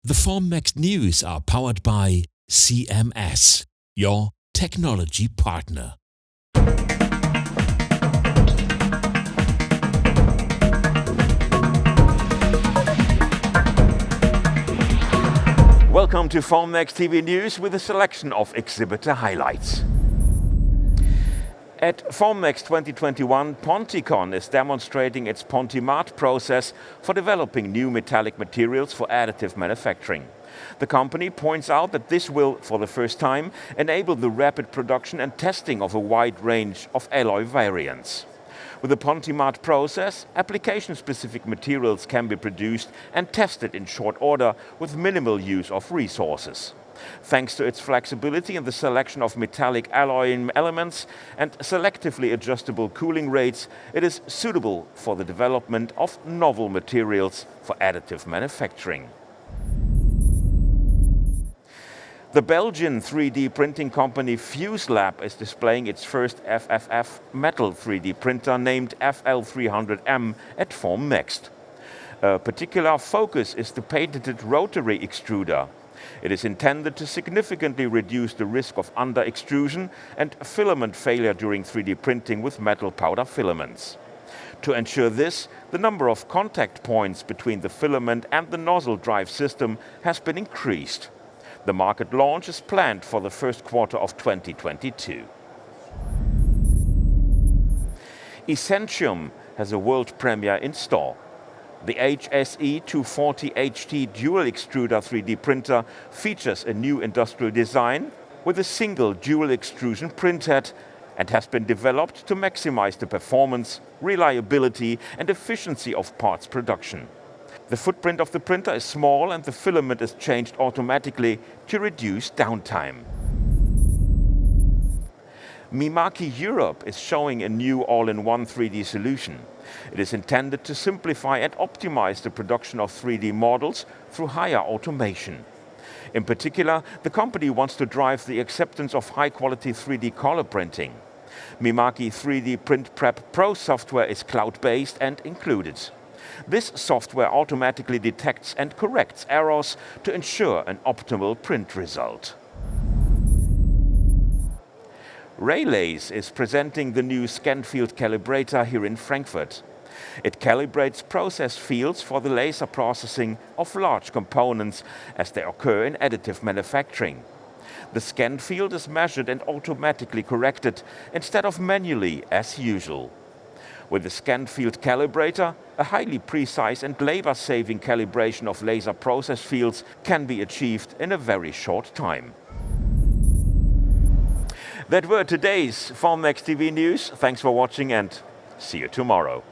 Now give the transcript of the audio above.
The Formnext news are powered by CMS, your technology partner. Welcome to Formnext TV News with a selection of exhibitor highlights. At Formnext 2021, Ponticon is demonstrating its Pontimat process for developing new metallic materials for additive manufacturing. The company points out that this will, for the first time, enable the rapid production and testing of a wide range of alloy variants. With the Pontimat process, application-specific materials can be produced and tested in short order with minimal use of resources. Thanks to its flexibility in the selection of metallic alloying elements and selectively adjustable cooling rates, it is suitable for the development of novel materials for additive manufacturing. The Belgian 3D printing company FuseLab is displaying its first FFF metal 3D printer named FL300M at Formnext. A particular focus is the patented rotary extruder. It is intended to significantly reduce the risk of under-extrusion and filament failure during 3D printing with metal powder filaments. To ensure this, the number of contact points between the filament and the nozzle drive system has been increased. The market launch is planned for the first quarter of 2022. Essentium has a world premiere in store. The HSE 240 HT dual extruder 3D printer features a new industrial design with a single dual extrusion printhead and has been developed to maximize the performance, reliability and efficiency of parts production. The footprint of the printer is small and the filament is changed automatically to reduce downtime. Mimaki Europe is showing a new all-in-one 3D solution. It is intended to simplify and optimize the production of 3D models through higher automation. In particular, the company wants to drive the acceptance of high-quality 3D color printing. Mimaki 3D Print Prep Pro software is cloud-based and included. This software automatically detects and corrects errors to ensure an optimal print result. Rayleighs is presenting the new scan field calibrator here in Frankfurt. It calibrates process fields for the laser processing of large components as they occur in additive manufacturing. The scan field is measured and automatically corrected instead of manually as usual. With the scan field calibrator, a highly precise and labor-saving calibration of laser process fields can be achieved in a very short time. That were today's Formnext TV news. Thanks for watching and see you tomorrow.